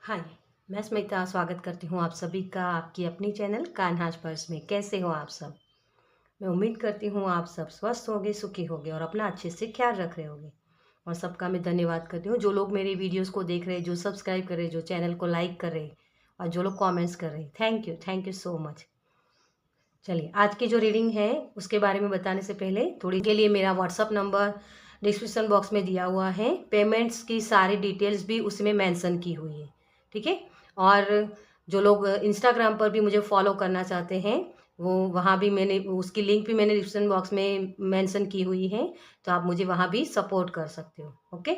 हाय, मैं स्मिता स्वागत करती हूँ आप सभी का आपकी अपनी चैनल कान्हाज पर्स में। कैसे हो आप सब? मैं उम्मीद करती हूँ आप सब स्वस्थ होंगे, सुखी होंगे और अपना अच्छे से ख्याल रख रहे होंगे। और सबका मैं धन्यवाद करती हूँ जो लोग मेरे वीडियोस को देख रहे हैं, जो सब्सक्राइब कर रहे हैं, जो चैनल को लाइक कर रहे हैं और जो लोग कॉमेंट्स कर रहे हैं। Thank you so much. चलिए, आज की जो रीडिंग है उसके बारे में बताने से पहले थोड़ी के लिए मेरा व्हाट्सअप नंबर डिस्क्रिप्शन बॉक्स में दिया हुआ है। पेमेंट्स की सारी डिटेल्स भी उसमें मेंशन की हुई है, ठीक है। और जो लोग इंस्टाग्राम पर भी मुझे फॉलो करना चाहते हैं वो वहाँ भी मैंने उसकी लिंक भी मैंने डिस्क्रिप्शन बॉक्स में मेंशन की हुई है, तो आप मुझे वहाँ भी सपोर्ट कर सकते हो। ओके,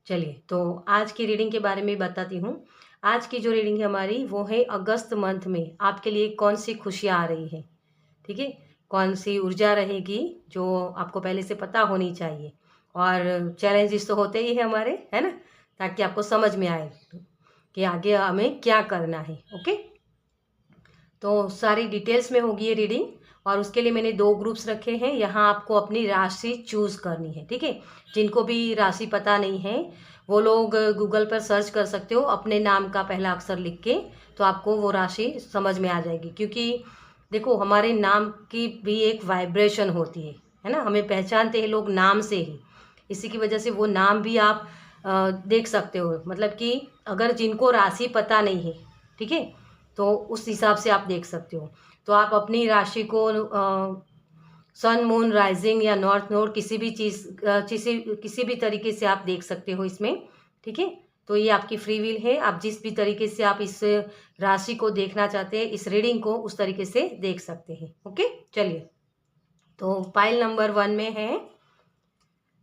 चलिए तो आज की रीडिंग के बारे में बताती हूँ। आज की जो रीडिंग है हमारी वो है अगस्त मंथ में आपके लिए कौन सी खुशियाँ आ रही है, ठीक है। कौन सी ऊर्जा रहेगी जो आपको पहले से पता होनी चाहिए। और चैलेंजेस तो होते ही है हमारे, है ना, ताकि आपको समझ में आए कि आगे हमें क्या करना है। ओके, तो सारी डिटेल्स में होगी ये रीडिंग। और उसके लिए मैंने 2 ग्रुप्स रखे हैं। यहाँ आपको अपनी राशि चूज़ करनी है, ठीक है। जिनको भी राशि पता नहीं है वो लोग गूगल पर सर्च कर सकते हो अपने नाम का पहला अक्षर लिख के, तो आपको वो राशि समझ में आ जाएगी। क्योंकि देखो, हमारे नाम की भी एक वाइब्रेशन होती है ना। हमें पहचानते हैं लोग नाम से ही, इसी की वजह से वो नाम भी आप देख सकते हो। मतलब कि अगर जिनको राशि पता नहीं है, ठीक है, तो उस हिसाब से आप देख सकते हो। तो आप अपनी राशि को सन मून राइजिंग या नॉर्थ नोड किसी भी चीज़ किसी भी तरीके से आप देख सकते हो इसमें, ठीक है। तो ये आपकी फ्री विल है, आप जिस भी तरीके से आप इस राशि को देखना चाहते हैं, इस रीडिंग को, उस तरीके से देख सकते हैं। ओके, चलिए तो पाइल नंबर 1 में है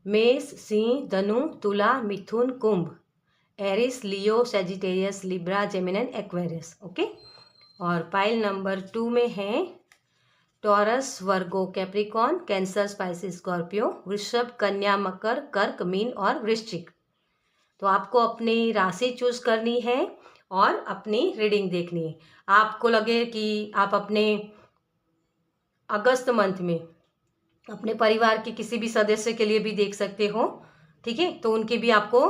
मेष, सिंह, धनु, तुला, मिथुन, कुंभ, Aries, Leo, Sagittarius, Libra, Gemini, Aquarius. Okay, और पाइल नंबर 2 में है Taurus, Virgo, Capricorn, Cancer, Pisces, Scorpio, वृषभ, कन्या, मकर, कर्क, मीन और वृश्चिक। तो आपको अपनी राशि चूज करनी है और अपनी रीडिंग देखनी है। आपको लगे कि आप अपने अगस्त मंथ में अपने परिवार के किसी भी सदस्य के लिए भी देख सकते हो, ठीक है। तो उनकी भी आपको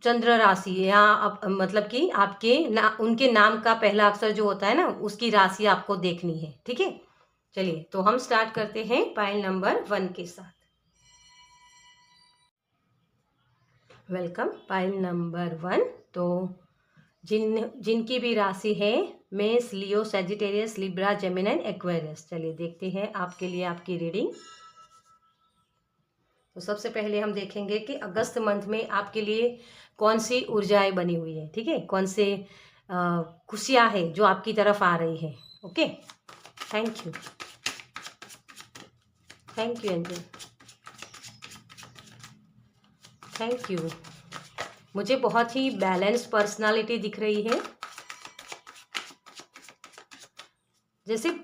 चंद्र राशि या मतलब कि उनके नाम का पहला अक्षर जो होता है ना, उसकी राशि आपको देखनी है, ठीक है। चलिए तो हम स्टार्ट करते हैं पाइल नंबर 1 के साथ। Welcome pile number 1। तो जिनकी भी राशि है मेष, लियो, सेजिटेरियस, लिब्रा, जेमिनी, एक्वेरियस। चलिए देखते हैं आपके लिए आपकी रीडिंग। तो सबसे पहले हम देखेंगे कि अगस्त मंथ में आपके लिए कौन सी ऊर्जाएं बनी हुई है, ठीक है। कौन से खुशियां है जो आपकी तरफ आ रही है। Okay, thank you angel, thank you. मुझे बहुत ही बैलेंस पर्सनालिटी दिख रही है, जैसे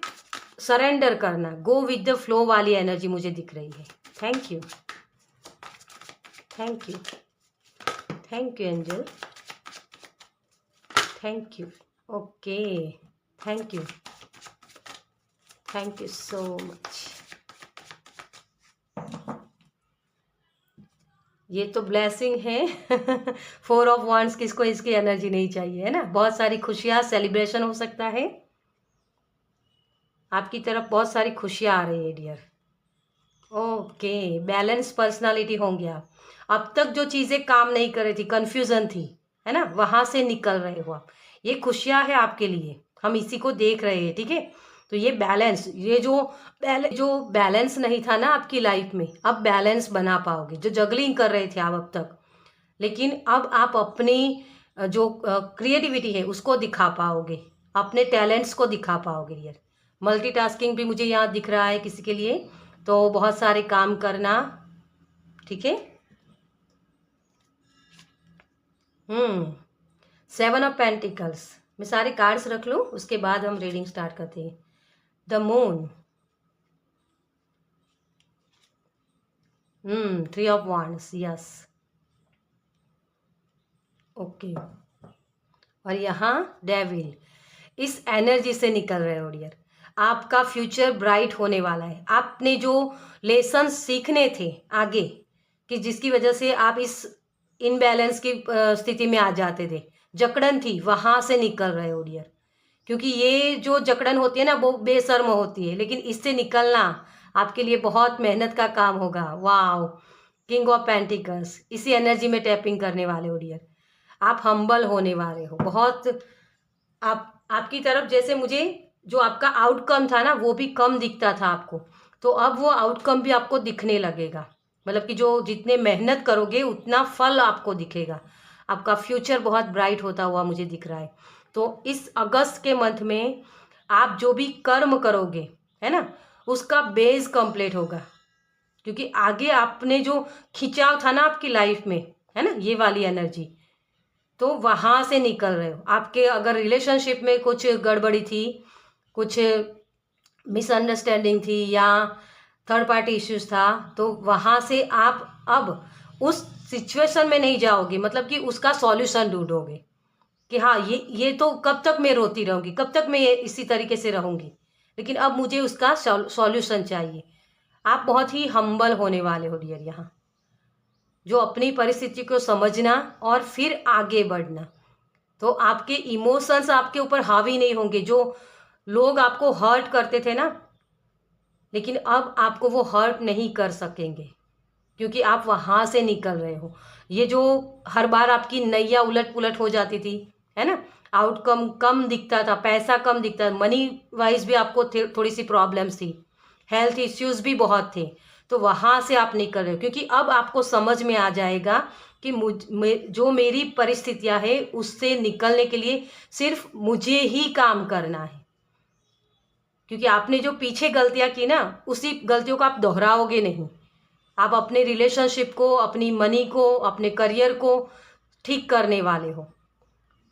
सरेंडर करना, गो विद द फ्लो वाली एनर्जी मुझे दिख रही है। Thank you angel, thank you. Okay, thank you so much. ये तो ब्लेसिंग है। 4 ऑफ वांड्स, किसको इसकी एनर्जी नहीं चाहिए, है ना। बहुत सारी खुशियाँ, सेलिब्रेशन हो सकता है, आपकी तरफ बहुत सारी खुशियाँ आ रही है डियर। ओके, बैलेंस पर्सनालिटी होंगे आप। अब तक जो चीज़ें काम नहीं कर रही थी, कंफ्यूजन थी, है ना, वहाँ से निकल रहे हो आप। ये खुशियाँ है आपके लिए, हम इसी को देख रहे हैं, ठीक है। तो ये बैलेंस, ये जो बैलेंस नहीं था ना आपकी लाइफ में, अब बैलेंस बना पाओगे। जो जगलिंग कर रहे थे आप अब तक, लेकिन अब आप अपनी जो क्रिएटिविटी है उसको दिखा पाओगे, अपने टैलेंट्स को दिखा पाओगे यार। मल्टीटास्किंग भी मुझे यहाँ दिख रहा है किसी के लिए, तो बहुत सारे काम करना, ठीक है। 7 ऑफ पेंटिकल्स। मैं सारे कार्ड्स रख लूँ, उसके बाद हम रीडिंग स्टार्ट करते हैं। The moon, 3 of wands, yes, okay. और यहाँ डेविल। इस एनर्जी से निकल रहे हो डियर, आपका फ्यूचर ब्राइट होने वाला है। आपने जो लेसन सीखने थे आगे, कि जिसकी वजह से आप इस इनबैलेंस की स्थिति में आ जाते थे, जकड़न थी वहाँ से निकल रहे हो डियर। क्योंकि ये जो जकड़न होती है ना वो बेशर्म होती है, लेकिन इससे निकलना आपके लिए बहुत मेहनत का काम होगा। वाओ, किंग ऑफ पेंटिकल्स, इसी एनर्जी में टैपिंग करने वाले हो डियर। आप हम्बल होने वाले हो बहुत। आपकी तरफ जैसे मुझे जो आपका आउटकम था ना वो भी कम दिखता था आपको, तो अब वो आउटकम भी आपको दिखने लगेगा। मतलब कि जो जितने मेहनत करोगे उतना फल आपको दिखेगा। आपका फ्यूचर बहुत ब्राइट होता हुआ मुझे दिख रहा है। तो इस अगस्त के मंथ में आप जो भी कर्म करोगे है ना, उसका बेस कंप्लीट होगा। क्योंकि आगे आपने जो खिंचाव था ना आपकी लाइफ में, है ना, ये वाली एनर्जी, तो वहाँ से निकल रहे हो। आपके अगर रिलेशनशिप में कुछ गड़बड़ी थी, कुछ मिसअंडरस्टैंडिंग थी या थर्ड पार्टी इश्यूज था, तो वहाँ से आप अब उस सिचुएशन में नहीं जाओगे। मतलब कि उसका सॉल्यूशन ढूंढोगे कि हाँ ये तो कब तक मैं रोती रहूँगी, कब तक मैं ये इसी तरीके से रहूँगी, लेकिन अब मुझे उसका सॉल्यूशन चाहिए। आप बहुत ही हम्बल होने वाले हो डियर यहाँ, जो अपनी परिस्थिति को समझना और फिर आगे बढ़ना। तो आपके इमोशंस आपके ऊपर हावी नहीं होंगे। जो लोग आपको हर्ट करते थे ना, लेकिन अब आपको वो हर्ट नहीं कर सकेंगे, क्योंकि आप वहाँ से निकल रहे हो। ये जो हर बार आपकी नैया उलट पुलट हो जाती थी, है ना, आउटकम कम दिखता था, पैसा कम दिखता था, मनी वाइज भी आपको थोड़ी सी प्रॉब्लम्स थी, हेल्थ इश्यूज भी बहुत थे, तो वहाँ से आप निकल रहे हो। क्योंकि अब आपको समझ में आ जाएगा कि जो मेरी परिस्थितियाँ है उससे निकलने के लिए सिर्फ मुझे ही काम करना है। क्योंकि आपने जो पीछे गलतियाँ की ना, उसी गलतियों को आप दोहराओगे नहीं। आप अपने रिलेशनशिप को, अपनी मनी को, अपने करियर को ठीक करने वाले हो,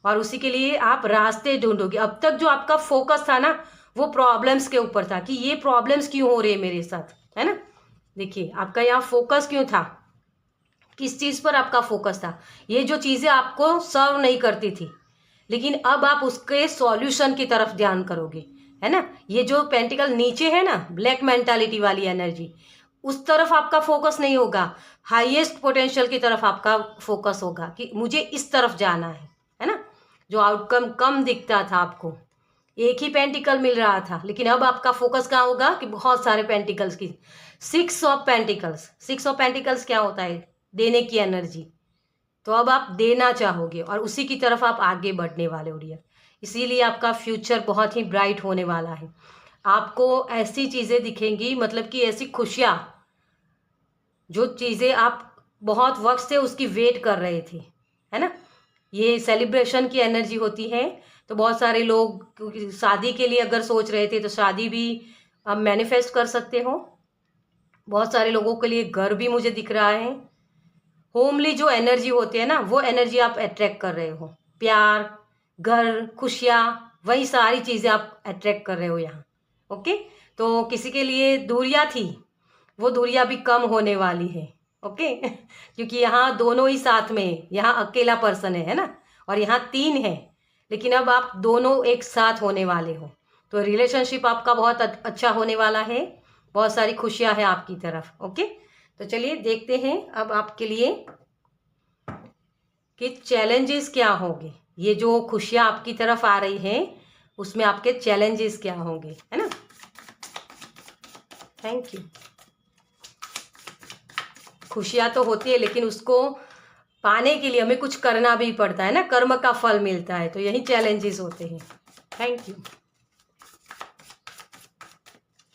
और उसी के लिए आप रास्ते ढूंढोगे। अब तक जो आपका फोकस था ना वो प्रॉब्लम्स के ऊपर था कि ये प्रॉब्लम्स क्यों हो रही है मेरे साथ, है ना। देखिए आपका यहाँ फोकस क्यों था, किस चीज़ पर आपका फोकस था। ये जो चीज़ें आपको सर्व नहीं करती थी, लेकिन अब आप उसके सॉल्यूशन की तरफ ध्यान करोगे, है ना। ये जो पेंटिकल नीचे है ना, ब्लैक मेंटालिटी वाली एनर्जी, उस तरफ आपका फोकस नहीं होगा। हाईएस्ट पोटेंशियल की तरफ आपका फोकस होगा कि मुझे इस तरफ जाना है ना। जो आउटकम कम दिखता था आपको, एक ही पेंटिकल मिल रहा था, लेकिन अब आपका फोकस कहाँ होगा कि बहुत सारे पेंटिकल्स की। 6 ऑफ पेंटिकल्स, 6 ऑफ पेंटिकल्स क्या होता है, देने की एनर्जी। तो अब आप देना चाहोगे और उसी की तरफ आप आगे बढ़ने वाले हो डियर। इसीलिए आपका फ्यूचर बहुत ही ब्राइट होने वाला है। आपको ऐसी चीज़ें दिखेंगी, मतलब कि ऐसी खुशियाँ, जो चीज़ें आप बहुत वक्त से उसकी वेट कर रहे थे, है ना। ये सेलिब्रेशन की एनर्जी होती है। तो बहुत सारे लोग क्योंकि शादी के लिए अगर सोच रहे थे तो शादी भी आप मैनिफेस्ट कर सकते हो। बहुत सारे लोगों के लिए घर भी मुझे दिख रहा है। होमली जो एनर्जी होती है ना, वो एनर्जी आप अट्रैक्ट कर रहे हो। प्यार, घर, खुशियाँ, वही सारी चीज़ें आप अट्रैक्ट कर रहे हो यहाँ। ओके, तो किसी के लिए दूरियाँ थी, वो दूरियाँ भी कम होने वाली है। ओके क्योंकि यहाँ दोनों ही साथ में है। यहाँ अकेला पर्सन है ना, और यहाँ 3 है, लेकिन अब आप दोनों एक साथ होने वाले हो। तो रिलेशनशिप आपका बहुत अच्छा होने वाला है। बहुत सारी खुशियाँ हैं आपकी तरफ। ओके, तो चलिए देखते हैं अब आपके लिए कि चैलेंजेस क्या होंगे। ये जो खुशियाँ आपकी तरफ आ रही हैं उसमें आपके चैलेंजेस क्या होंगे, है ना। Thank you. खुशियाँ तो होती है, लेकिन उसको पाने के लिए हमें कुछ करना भी पड़ता है ना, कर्म का फल मिलता है, तो यही चैलेंजेस होते हैं। Thank you,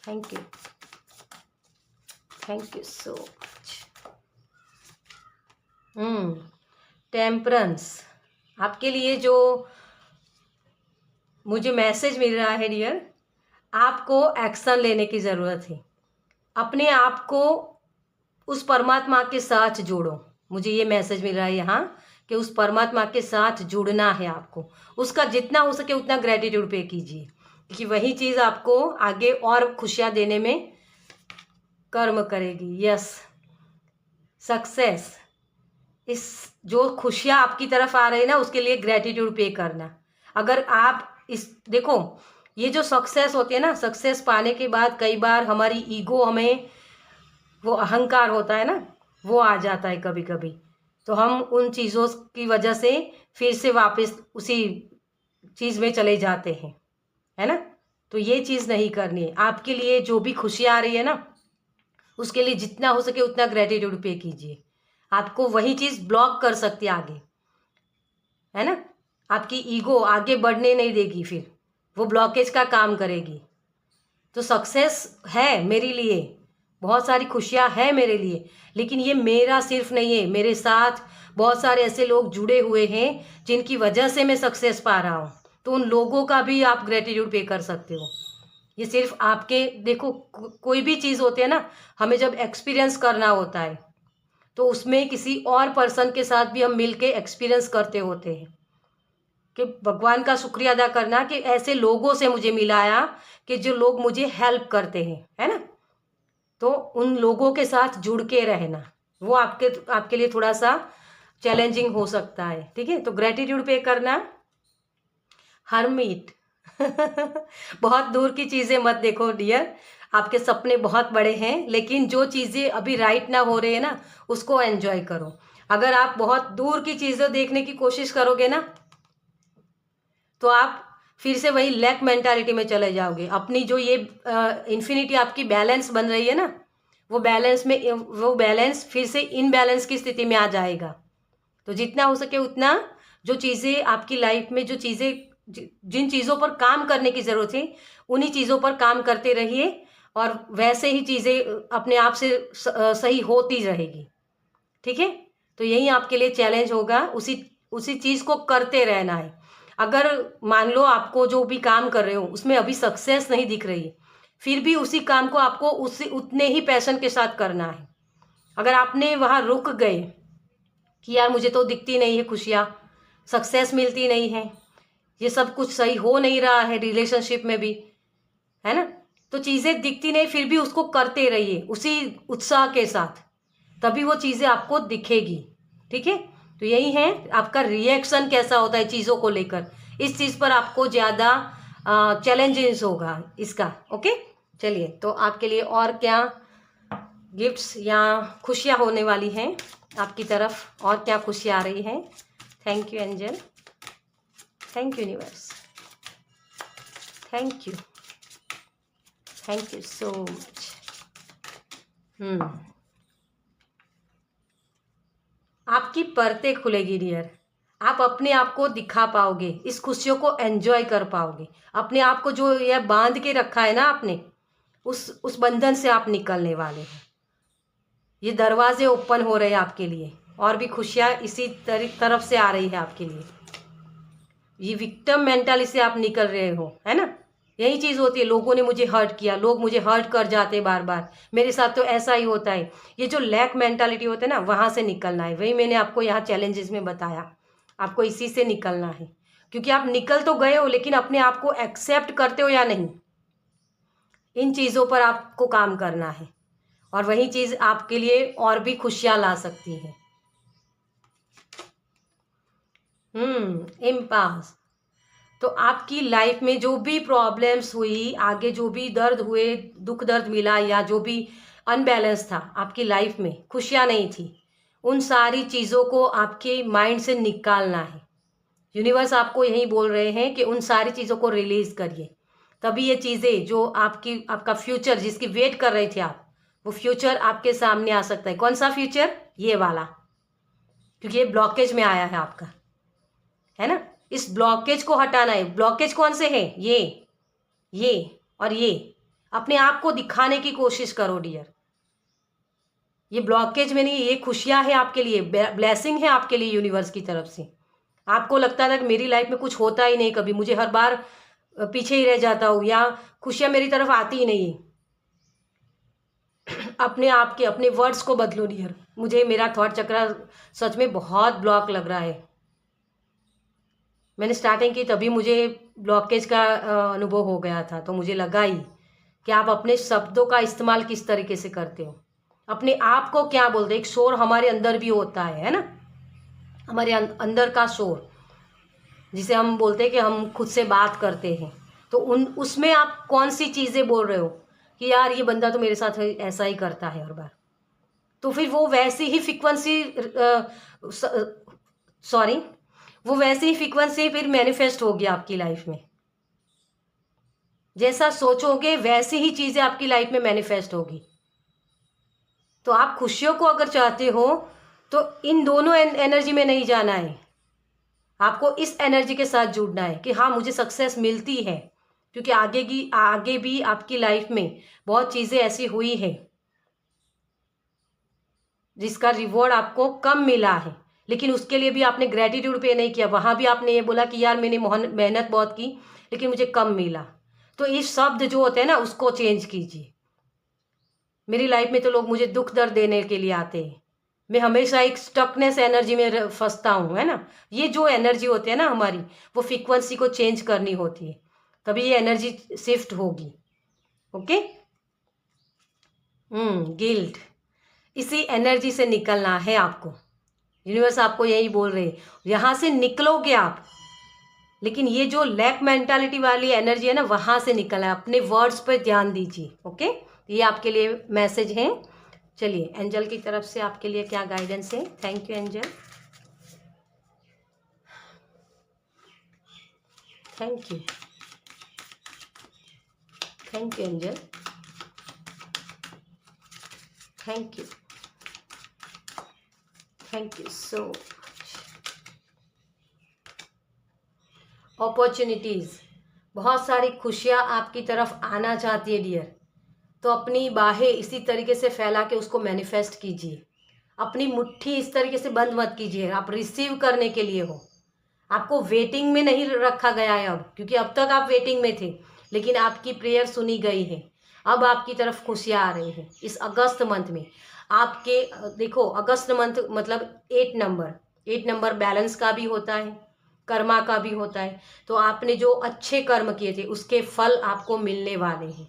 thank you, thank you so much. Temperance, आपके लिए जो मुझे मैसेज मिल रहा है डियर, आपको एक्शन लेने की ज़रूरत है। अपने आप को उस परमात्मा के साथ जोड़ो। मुझे ये मैसेज मिल रहा है यहाँ कि उस परमात्मा के साथ जुड़ना है आपको। उसका जितना हो सके उतना ग्रेटिट्यूड पे कीजिए, क्योंकि वही चीज़ आपको आगे और खुशियाँ देने में कर्म करेगी। यस, सक्सेस, इस जो खुशियाँ आपकी तरफ आ रही है ना, उसके लिए ग्रेटिट्यूड पे करना। अगर आप इस देखो, ये जो सक्सेस होती है ना, सक्सेस पाने के बाद कई बार हमारी ईगो, हमें वो अहंकार होता है ना, वो आ जाता है कभी कभी। तो हम उन चीज़ों की वजह से फिर से वापस उसी चीज़ में चले जाते हैं, है ना। तो ये चीज़ नहीं करनी है। आपके लिए जो भी खुशी आ रही है ना, उसके लिए जितना हो सके उतना ग्रेटिट्यूड पे कीजिए। आपको वही चीज़ ब्लॉक कर सकती है आगे, है ना। आपकी ईगो आगे बढ़ने नहीं देगी, फिर वो ब्लॉकेज का काम करेगी। तो सक्सेस है मेरे लिए, बहुत सारी खुशियाँ हैं मेरे लिए, लेकिन ये मेरा सिर्फ नहीं है, मेरे साथ बहुत सारे ऐसे लोग जुड़े हुए हैं जिनकी वजह से मैं सक्सेस पा रहा हूँ। तो उन लोगों का भी आप ग्रेटिट्यूड पे कर सकते हो। ये सिर्फ आपके, देखो कोई भी चीज़ होती है ना, हमें जब एक्सपीरियंस करना होता है तो उसमें किसी और पर्सन के साथ भी हम मिल के एक्सपीरियंस करते होते हैं कि भगवान का शुक्रिया अदा करना कि ऐसे लोगों से मुझे मिलाया कि जो लोग मुझे हेल्प करते हैं, है ना। तो उन लोगों के साथ जुड़ के रहना, वो आपके लिए थोड़ा सा चैलेंजिंग हो सकता है, ठीक है। तो ग्रेटिट्यूड पे करना। हरमीट बहुत दूर की चीज़ें मत देखो डियर, आपके सपने बहुत बड़े हैं, लेकिन जो चीज़ें अभी राइट ना हो रही है ना, उसको एंजॉय करो। अगर आप बहुत दूर की चीज़ें देखने की कोशिश करोगे ना, तो आप फिर से वही लैक मेंटालिटी में चले जाओगे। अपनी जो ये इन्फिनिटी आपकी बैलेंस बन रही है ना, वो बैलेंस फिर से इनबैलेंस की स्थिति में आ जाएगा। तो जितना हो सके उतना जो चीज़ें आपकी लाइफ में, जो चीज़ें जिन चीज़ों पर काम करने की ज़रूरत है, उन्हीं चीज़ों पर काम करते रहिए और वैसे ही चीज़ें अपने आप से सही होती रहेगी, ठीक है। तो यही आपके लिए चैलेंज होगा, उसी उसी चीज़ को करते रहना है। अगर मान लो आपको जो भी काम कर रहे हो उसमें अभी सक्सेस नहीं दिख रही है, फिर भी उसी काम को आपको उसी उतने ही पैशन के साथ करना है। अगर आपने वहाँ रुक गए कि यार मुझे तो दिखती नहीं है खुशियाँ, सक्सेस मिलती नहीं है, ये सब कुछ सही हो नहीं रहा है रिलेशनशिप में भी, है ना। तो चीज़ें दिखती नहीं, फिर भी उसको करते रहिए उसी उत्साह के साथ, तभी वो चीज़ें आपको दिखेगी, ठीक है। तो यही है, आपका रिएक्शन कैसा होता है चीज़ों को लेकर, इस चीज़ पर आपको ज़्यादा चैलेंजेस होगा इसका, ओके। चलिए, तो आपके लिए और क्या गिफ्ट्स या खुशियाँ होने वाली हैं आपकी तरफ, और क्या खुशियाँ आ रही हैं। Thank you angel, thank you universe, thank you so much. आपकी परतें खुलेगी डियर, आप अपने आप को दिखा पाओगे, इस खुशियों को एंजॉय कर पाओगे। अपने आप को जो यह बांध के रखा है ना आपने, उस बंधन से आप निकलने वाले हैं। ये दरवाजे ओपन हो रहे हैं आपके लिए, और भी खुशियाँ इसी तरफ से आ रही है आपके लिए। ये विक्टिम मेंटालिटी से आप निकल रहे हो, है ना। यही चीज़ होती है, लोगों ने मुझे हर्ट किया, लोग मुझे हर्ट कर जाते बार बार, मेरे साथ तो ऐसा ही होता है। ये जो लैक मेंटालिटी होता है ना, वहाँ से निकलना है। वही मैंने आपको यहाँ चैलेंजेस में बताया, आपको इसी से निकलना है। क्योंकि आप निकल तो गए हो, लेकिन अपने आप को एक्सेप्ट करते हो या नहीं, इन चीज़ों पर आपको काम करना है। और वही चीज़ आपके लिए और भी खुशियाँ ला सकती है। इम्पास। तो आपकी लाइफ में जो भी प्रॉब्लम्स हुई, आगे जो भी दर्द हुए, दुख दर्द मिला, या जो भी अनबैलेंस था आपकी लाइफ में, खुशियाँ नहीं थी, उन सारी चीज़ों को आपके माइंड से निकालना है। यूनिवर्स आपको यही बोल रहे हैं कि उन सारी चीज़ों को रिलीज़ करिए, तभी ये चीज़ें जो आपका फ्यूचर जिसकी वेट कर रहे थे आप, वो फ्यूचर आपके सामने आ सकता है। कौन सा फ्यूचर? ये वाला, क्योंकि ये ब्लॉकेज में आया है आपका, है ना। इस ब्लॉकेज को हटाना है। ब्लॉकेज कौन से है? ये और ये। अपने आप को दिखाने की कोशिश करो डियर, ये ब्लॉकेज में नहीं, ये खुशियां है आपके लिए, ब्लेसिंग है आपके लिए यूनिवर्स की तरफ से। आपको लगता था कि मेरी लाइफ में कुछ होता ही नहीं, कभी मुझे हर बार पीछे ही रह जाता हूँ, या खुशियां मेरी तरफ आती ही नहीं। अपने आप के अपने वर्ड्स को बदलो डियर। मुझे मेरा थॉट चक्र सच में बहुत ब्लॉक लग रहा है। मैंने स्टार्टिंग की तभी मुझे ब्लॉकेज का अनुभव हो गया था, तो मुझे लगा ही कि आप अपने शब्दों का इस्तेमाल किस तरीके से करते हो, अपने आप को क्या बोलते हो। एक शोर हमारे अंदर भी होता है ना, हमारे अंदर का शोर, जिसे हम बोलते हैं कि हम खुद से बात करते हैं। तो उसमें आप कौन सी चीज़ें बोल रहे हो कि यार ये बंदा तो मेरे साथ ऐसा ही करता है हर बार, तो फिर वो वैसी ही फ्रीक्वेंसी सॉरी वो वैसी ही फ्रीक्वेंसी फिर मैनिफेस्ट होगी आपकी लाइफ में। जैसा सोचोगे वैसी ही चीज़ें आपकी लाइफ में मैनिफेस्ट होगी। तो आप खुशियों को अगर चाहते हो तो इन दोनों एनर्जी में नहीं जाना है, आपको इस एनर्जी के साथ जुड़ना है कि हाँ मुझे सक्सेस मिलती है, क्योंकि आगे भी आपकी लाइफ में बहुत चीज़ें ऐसी हुई है जिसका रिवॉर्ड आपको कम मिला है, लेकिन उसके लिए भी आपने ग्रेटिट्यूड पे नहीं किया। वहाँ भी आपने ये बोला कि यार मैंने मेहनत बहुत की लेकिन मुझे कम मिला। तो इस शब्द जो होते हैं ना उसको चेंज कीजिए। मेरी लाइफ में तो लोग मुझे दुख दर्द देने के लिए आते हैं, मैं हमेशा एक स्टकनेस एनर्जी में फंसता हूँ, है ना। ये जो एनर्जी होती है ना हमारी, वो फ्रीक्वेंसी को चेंज करनी होती है, तभी ये एनर्जी शिफ्ट होगी। ओके। गिल्ट, इसी एनर्जी से निकलना है आपको। यूनिवर्स आपको यही बोल रहे हैं, यहाँ से निकलोगे आप, लेकिन ये जो लैक मेंटालिटी वाली एनर्जी है ना वहाँ से निकलना है। अपने वर्ड्स पर ध्यान दीजिए। ओके, ये आपके लिए मैसेज है। चलिए एंजल की तरफ से आपके लिए क्या गाइडेंस है। Thank you angel, thank you, thank you angel, thank you, thank you so much. Opportunities, बहुत सारी खुशियाँ आपकी तरफ आना चाहती है डियर, तो अपनी बाहें इसी तरीके से फैला के उसको मैनिफेस्ट कीजिए। अपनी मुट्ठी इस तरीके से बंद मत कीजिए, आप रिसीव करने के लिए हो। आपको वेटिंग में नहीं रखा गया है अब, क्योंकि अब तक आप वेटिंग में थे, लेकिन आपकी प्रेयर सुनी गई है। अब आपकी तरफ खुशियाँ आ रही हैं इस अगस्त मंथ में। आपके देखो अगस्त मंथ मतलब 8 नंबर बैलेंस का भी होता है, कर्मा का भी होता है। तो आपने जो अच्छे कर्म किए थे उसके फल आपको मिलने वाले हैं।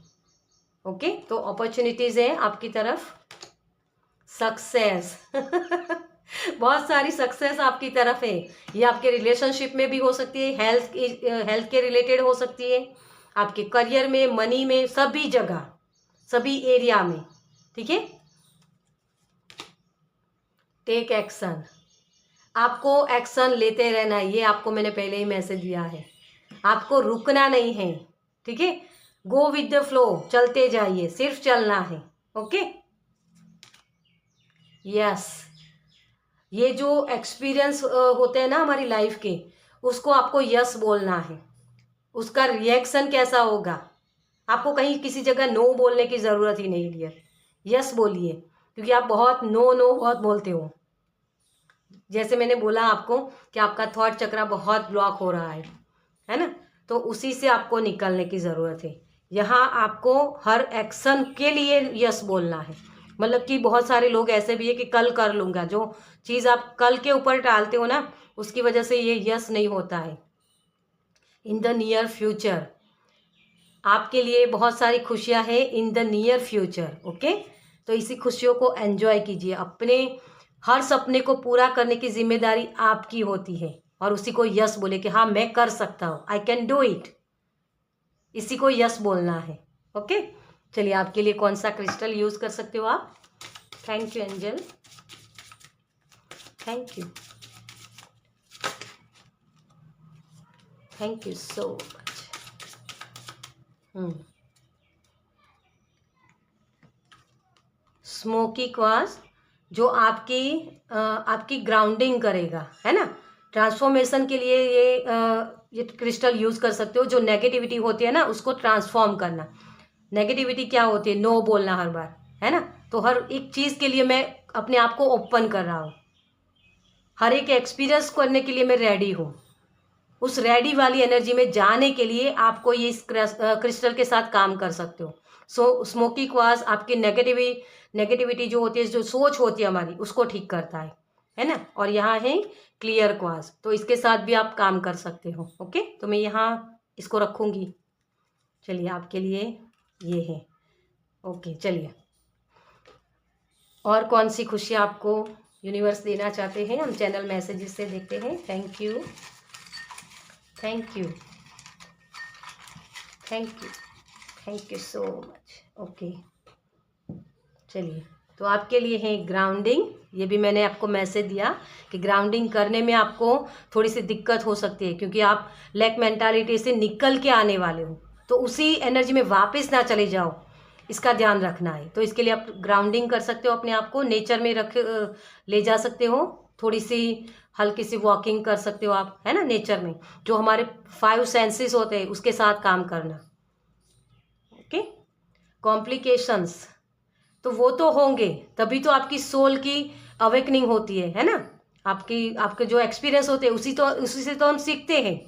ओके, तो अपॉर्चुनिटीज़ है आपकी तरफ, सक्सेस बहुत सारी सक्सेस आपकी तरफ है। ये आपके रिलेशनशिप में भी हो सकती है, हेल्थ के रिलेटेड हो सकती है, आपके करियर में, मनी में, सभी जगह, सभी एरिया में। ठीक है, टेक एक्शन, आपको एक्शन लेते रहना है। ये आपको मैंने पहले ही मैसेज दिया है, आपको रुकना नहीं है। ठीक है, गो विद द फ्लो, चलते जाइए, सिर्फ चलना है। Okay, yes. ये जो एक्सपीरियंस होते हैं ना हमारी लाइफ के, उसको आपको यस बोलना है। उसका रिएक्शन कैसा होगा, आपको कहीं किसी जगह नो बोलने की ज़रूरत ही नहीं डियर, यस बोलिए, क्योंकि आप बहुत नो नो बहुत बोलते हो। जैसे मैंने बोला आपको कि आपका थॉट चक्रा बहुत ब्लॉक हो रहा है ना, तो उसी से आपको निकलने की ज़रूरत है। यहाँ आपको हर एक्शन के लिए यस बोलना है। मतलब कि बहुत सारे लोग ऐसे भी है कि कल कर लूँगा, जो चीज़ आप कल के ऊपर टालते हो ना उसकी वजह से ये यस नहीं होता है। इन द नियर फ्यूचर आपके लिए बहुत सारी खुशियाँ हैं in the near future. Okay, तो इसी खुशियों को एंजॉय कीजिए। अपने हर सपने को पूरा करने की जिम्मेदारी आपकी होती है, और उसी को यस बोले कि हाँ मैं कर सकता हूँ, आई कैन डू इट, इसी को यस बोलना है। ओके, चलिए आपके लिए कौन सा क्रिस्टल यूज़ कर सकते हो आप। Thank you angel, thank you, thank you so much. Smoky quartz जो आपकी ग्राउंडिंग करेगा, है ना। ट्रांसफॉर्मेशन के लिए ये क्रिस्टल यूज़ कर सकते हो। जो नेगेटिविटी होती है ना उसको ट्रांसफॉर्म करना। नेगेटिविटी क्या होती है, नो बोलना हर बार, है ना। तो हर एक चीज़ के लिए मैं अपने आप को ओपन कर रहा हूँ, हर एक एक्सपीरियंस करने के लिए मैं रेडी हूँ। उस रेडी वाली एनर्जी में जाने के लिए आपको ये इस क्रिस्टल के साथ काम कर सकते हो। सो स्मोकी क्वार्ट्ज आपकी नेगेटिविटी जो होती है, जो सोच होती है हमारी, उसको ठीक करता है ना। और यहाँ है क्लियर क्वार्ट्ज, तो इसके साथ भी आप काम कर सकते हो। ओके, तो मैं यहाँ इसको रखूँगी। चलिए आपके लिए ये है। ओके, चलिए और कौन सी खुशी आपको यूनिवर्स देना चाहते हैं, हम चैनल मैसेजेस से देखते हैं। Thank you, thank you, thank you, thank you so much. Okay, चलिए तो आपके लिए है ग्राउंडिंग। ये भी मैंने आपको मैसेज दिया कि ग्राउंडिंग करने में आपको थोड़ी सी दिक्कत हो सकती है, क्योंकि आप लैक मेंटालिटी से निकल के आने वाले हो, तो उसी एनर्जी में वापस ना चले जाओ, इसका ध्यान रखना है। तो इसके लिए आप ग्राउंडिंग कर सकते हो, अपने आप को नेचर में ले जा सकते हो, थोड़ी सी हल्की सी वॉकिंग कर सकते हो आप, है ना, नेचर में। जो हमारे 5 सेंसेस होते हैं उसके साथ काम करना। ओके। कॉम्प्लिकेशंस तो वो तो होंगे, तभी तो आपकी सोल की अवेकनिंग होती है ना। आपके जो एक्सपीरियंस होते हैं उसी से तो हम सीखते हैं।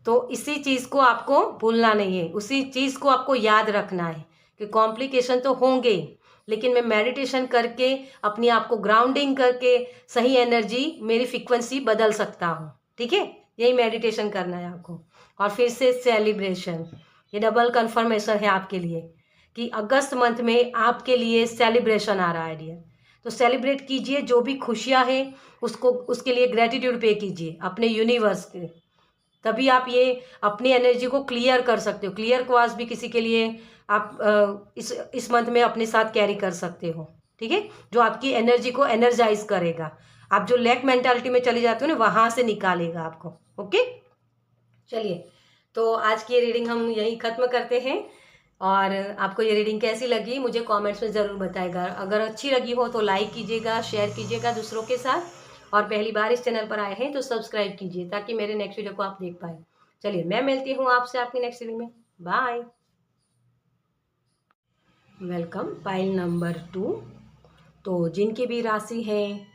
तो इसी चीज़ को आपको भूलना नहीं है, उसी चीज़ को आपको याद रखना है कि कॉम्प्लिकेशन तो होंगे, लेकिन मैं मेडिटेशन करके अपनी आप को ग्राउंडिंग करके सही एनर्जी, मेरी फ्रीक्वेंसी बदल सकता हूँ। ठीक है, यही मेडिटेशन करना है आपको। और फिर से सेलिब्रेशन, ये डबल कंफर्मेशन है आपके लिए कि अगस्त मंथ में आपके लिए सेलिब्रेशन आ रहा है डियर। तो सेलिब्रेट कीजिए, जो भी खुशियाँ हैं उसके लिए ग्रेटिट्यूड पे कीजिए अपने यूनिवर्स के। तभी आप ये अपनी एनर्जी को क्लियर कर सकते हो। क्लियर क्वास भी किसी के लिए आप इस मंथ में अपने साथ कैरी कर सकते हो। ठीक है, जो आपकी एनर्जी को एनर्जाइज करेगा, आप जो लैक मेंटालिटी में चले जाते हो ना, वहाँ से निकालेगा आपको। ओके, चलिए, तो आज की ये रीडिंग हम यहीं ख़त्म करते हैं। और आपको ये रीडिंग कैसी लगी मुझे कमेंट्स में ज़रूर बताएगा। अगर अच्छी लगी हो तो लाइक कीजिएगा, शेयर कीजिएगा दूसरों के साथ। और पहली बार इस चैनल पर आए हैं तो सब्सक्राइब कीजिए, ताकि मेरे नेक्स्ट वीडियो को आप देख पाए। चलिए, मैं मिलती हूँ आपसे आपकी नेक्स्ट वीडियो में। बाय। Welcome pile number 2। तो जिनकी भी राशि है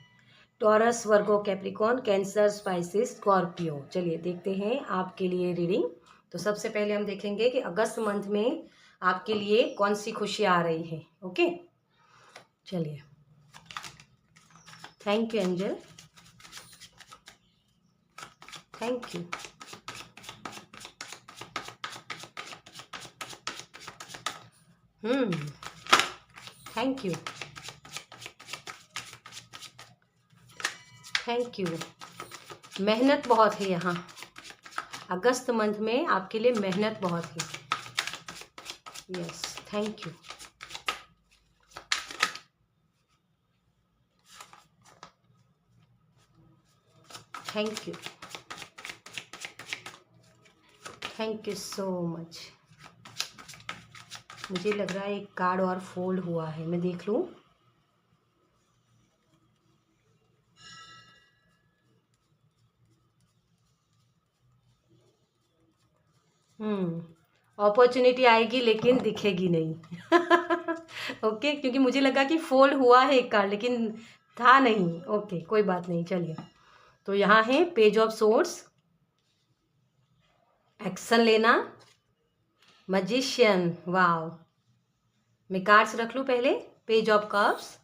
Taurus, Virgo, Capricorn, Cancer, Pisces, Scorpio, चलिए देखते हैं आपके लिए रीडिंग। तो सबसे पहले हम देखेंगे कि अगस्त मंथ में आपके लिए कौन सी खुशी आ रही है। ओके, चलिए, thank you angel, thank you. Thank you, thank you. मेहनत बहुत है यहाँ, अगस्त मंथ में आपके लिए मेहनत बहुत है। Yes, thank you. Thank you, thank you so much. मुझे लग रहा है एक कार्ड और फोल्ड हुआ है, मैं देख लूँ। अपॉर्चुनिटी आएगी लेकिन दिखेगी नहीं। ओके, क्योंकि मुझे लगा कि फोल्ड हुआ है एक कार्ड, लेकिन था नहीं। ओके, कोई बात नहीं, चलिए। तो यहाँ है पेज ऑफ सोर्स, एक्शन लेना, मैजिशियन, वाव। मैं कार्ड्स रख लूँ पहले। Page of cups,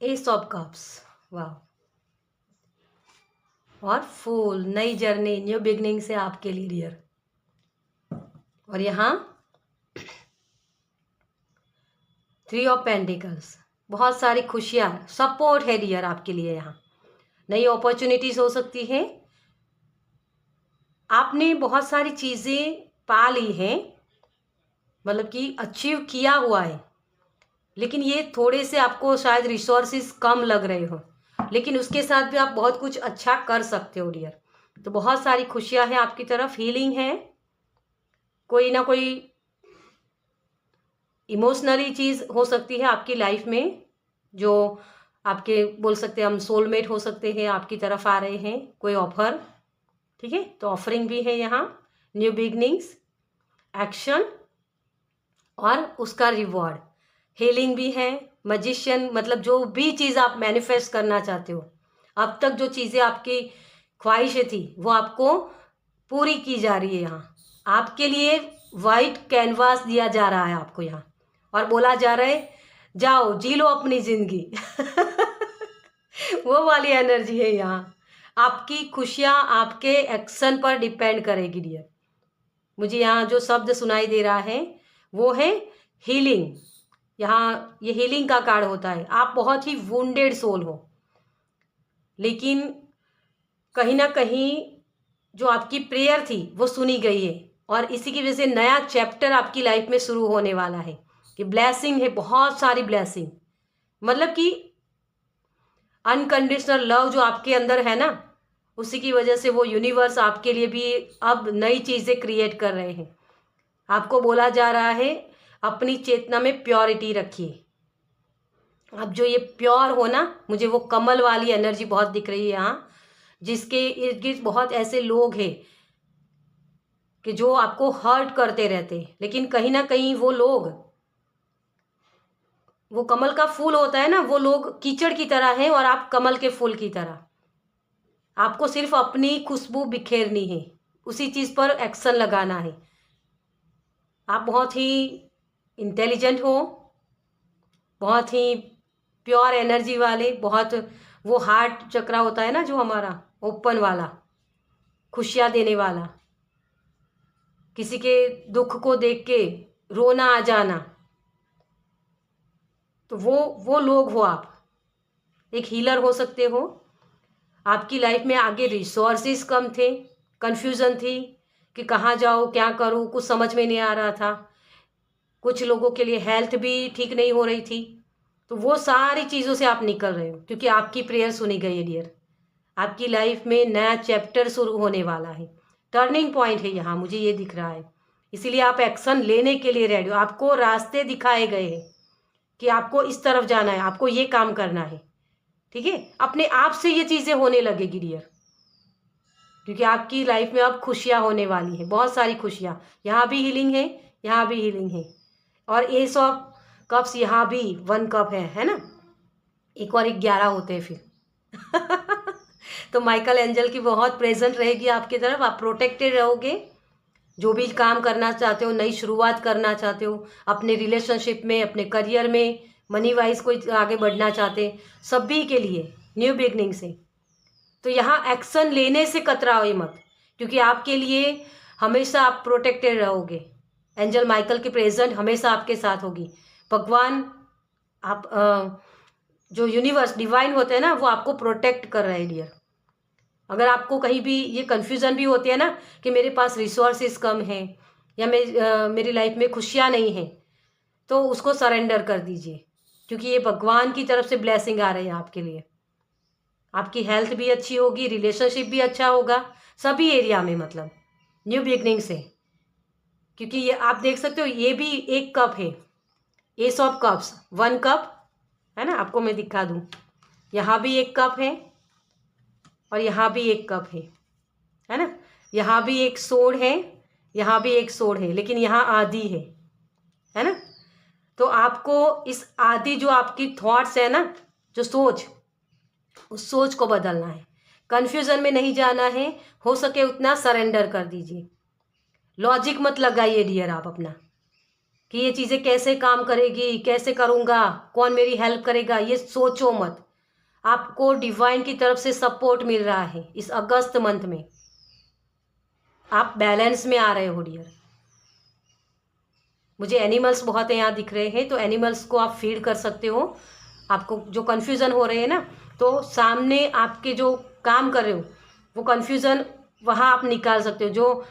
ace of cups, wow. और फूल, नई जर्नी, न्यू बिगनिंग से आपके लिए डियर। और यहाँ 3 ऑफ पेंटिकल्स, बहुत सारी खुशियाँ, सपोर्ट है डियर आपके लिए। यहाँ नई अपॉर्चुनिटीज हो सकती है, आपने बहुत सारी चीज़ें पा ली हैं, मतलब कि अचीव किया हुआ है, लेकिन ये थोड़े से आपको शायद रिसोर्सेज कम लग रहे हो, लेकिन उसके साथ भी आप बहुत कुछ अच्छा कर सकते हो डियर। तो बहुत सारी खुशियां हैं आपकी तरफ, हीलिंग है, कोई ना कोई इमोशनली चीज़ हो सकती है आपकी लाइफ में, जो आपके बोल सकते हैं हम सोलमेट हो सकते हैं, आपकी तरफ आ रहे हैं कोई ऑफर। ठीक है, तो ऑफरिंग भी है यहाँ, न्यू बिगनिंग्स, एक्शन और उसका रिवॉर्ड, हीलिंग भी है, मैजिशियन, मतलब जो भी चीज़ आप मैनिफेस्ट करना चाहते हो, अब तक जो चीज़ें आपकी ख्वाहिशें थी वो आपको पूरी की जा रही है। यहाँ आपके लिए वाइट कैनवास दिया जा रहा है आपको यहाँ, और बोला जा रहा है जाओ जी लो अपनी ज़िंदगी। वो वाली एनर्जी है यहाँ। आपकी खुशियाँ आपके एक्शन पर डिपेंड करेगी डियर। मुझे यहाँ जो शब्द सुनाई दे रहा है वो है हीलिंग। यहाँ ये हीलिंग का कार्ड होता है। आप बहुत ही वुंडेड सोल हो, लेकिन कहीं ना कहीं जो आपकी प्रेयर थी वो सुनी गई है, और इसी की वजह से नया चैप्टर आपकी लाइफ में शुरू होने वाला है। कि ब्लेसिंग है, बहुत सारी ब्लेसिंग, मतलब कि अनकंडीशनल लव जो आपके अंदर है ना, उसी की वजह से वो यूनिवर्स आपके लिए भी अब नई चीज़ें क्रिएट कर रहे हैं। आपको बोला जा रहा है अपनी चेतना में प्योरिटी रखिए। अब जो ये प्योर हो ना, मुझे वो कमल वाली एनर्जी बहुत दिख रही है यहाँ, जिसके इर्द गिर्द बहुत ऐसे लोग हैं कि जो आपको हर्ट करते रहते हैं, लेकिन कहीं ना कहीं वो लोग, वो कमल का फूल होता है ना, वो लोग कीचड़ की तरह हैं और आप कमल के फूल की तरह। आपको सिर्फ अपनी खुशबू बिखेरनी है, उसी चीज़ पर एक्शन लगाना है। आप बहुत ही इंटेलिजेंट हो, बहुत ही प्योर एनर्जी वाले, बहुत वो हार्ट चक्रा होता है ना जो हमारा ओपन वाला, खुशियाँ देने वाला, किसी के दुख को देख के रोना आ जाना, तो वो लोग हो आप। एक हीलर हो सकते हो। आपकी लाइफ में आगे रिसोर्सेज कम थे, कन्फ्यूज़न थी कि कहाँ जाऊँ, क्या करूँ, कुछ समझ में नहीं आ रहा था। कुछ लोगों के लिए हेल्थ भी ठीक नहीं हो रही थी। तो वो सारी चीज़ों से आप निकल रहे हो क्योंकि आपकी प्रेयर सुनी गई है डियर। आपकी लाइफ में नया चैप्टर शुरू होने वाला है, टर्निंग पॉइंट है यहाँ, मुझे ये दिख रहा है। इसीलिए आप एक्शन लेने के लिए रेडी हो। आपको रास्ते दिखाए गए हैं कि आपको इस तरफ जाना है, आपको ये काम करना है, ठीक है। अपने आप से ये चीज़ें होने लगेगी डियर, क्योंकि आपकी लाइफ में अब खुशियाँ होने वाली है, बहुत सारी खुशियाँ। यहाँ भी हीलिंग है, यहाँ भी हीलिंग है, और एस ऑफ कप्स यहाँ भी 1 कप है ना। एक और 11 होते हैं फिर तो माइकल एंजल की बहुत प्रेजेंट रहेगी आपकी तरफ। आप प्रोटेक्टेड रहोगे। जो भी काम करना चाहते हो, नई शुरुआत करना चाहते हो, अपने रिलेशनशिप में, अपने करियर में, मनी वाइज कोई आगे बढ़ना चाहते, सभी के लिए न्यू बिगनिंग से। तो यहाँ एक्शन लेने से कतराओ मत, क्योंकि आपके लिए हमेशा आप प्रोटेक्टेड रहोगे। एंजल माइकल की प्रेजेंट हमेशा आपके साथ होगी। भगवान, आप जो यूनिवर्स डिवाइन होते हैं ना, वो आपको प्रोटेक्ट कर रहे हैं डियर। अगर आपको कहीं भी ये कन्फ्यूज़न भी होती है ना कि मेरे पास रिसोर्सेज कम हैं या मेरी लाइफ में खुशियाँ नहीं हैं, तो उसको सरेंडर कर दीजिए, क्योंकि ये भगवान की तरफ से ब्लेसिंग आ रही है आपके लिए। आपकी हेल्थ भी अच्छी होगी, रिलेशनशिप भी अच्छा होगा, सभी एरिया में, मतलब न्यू बिगनिंग से। क्योंकि ये आप देख सकते हो, ये भी 1 कप है, एस ऑफ कप्स 1 कप है ना। आपको मैं दिखा दूँ, यहाँ भी 1 कप है और यहाँ भी 1 कप है ना। यहाँ भी एक सोड है, यहाँ भी एक सोड है, लेकिन यहाँ आधी है ना। तो आपको इस आधी जो आपकी थॉट्स है ना, जो सोच, उस सोच को बदलना है। कन्फ्यूज़न में नहीं जाना है, हो सके उतना सरेंडर कर दीजिए। लॉजिक मत लगाइए डियर आप अपना कि ये चीज़ें कैसे काम करेगी, कैसे करूँगा, कौन मेरी हेल्प करेगा, ये सोचो मत। आपको डिवाइन की तरफ से सपोर्ट मिल रहा है इस अगस्त मंथ में। आप बैलेंस में आ रहे हो डियर। मुझे एनिमल्स बहुत यहाँ दिख रहे हैं, तो एनिमल्स को आप फीड कर सकते हो। आपको जो कन्फ्यूज़न हो रहे हैं ना, तो सामने आपके जो काम कर रहे हो वो कन्फ्यूज़न वहाँ आप निकाल सकते हो। जो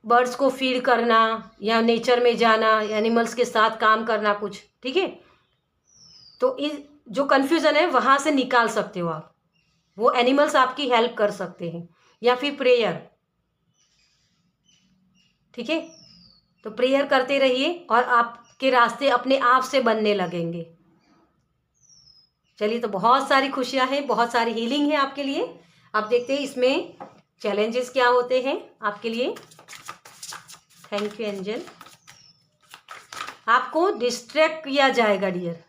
बर्ड्स को फीड करना या नेचर में जाना, एनिमल्स के साथ काम करना कुछ, ठीक है। तो इस जो कन्फ्यूज़न है वहाँ से निकाल सकते हो आप। वो एनिमल्स आपकी हेल्प कर सकते हैं, या फिर प्रेयर, ठीक है। तो प्रेयर करते रहिए और आपके रास्ते अपने आप से बनने लगेंगे। चलिए, तो बहुत सारी खुशियाँ हैं, बहुत सारी हीलिंग है आपके लिए। आप देखते हैं इसमें चैलेंजेस क्या होते हैं आपके लिए। Thank you angel. आपको डिस्ट्रैक्ट किया जाएगा डियर,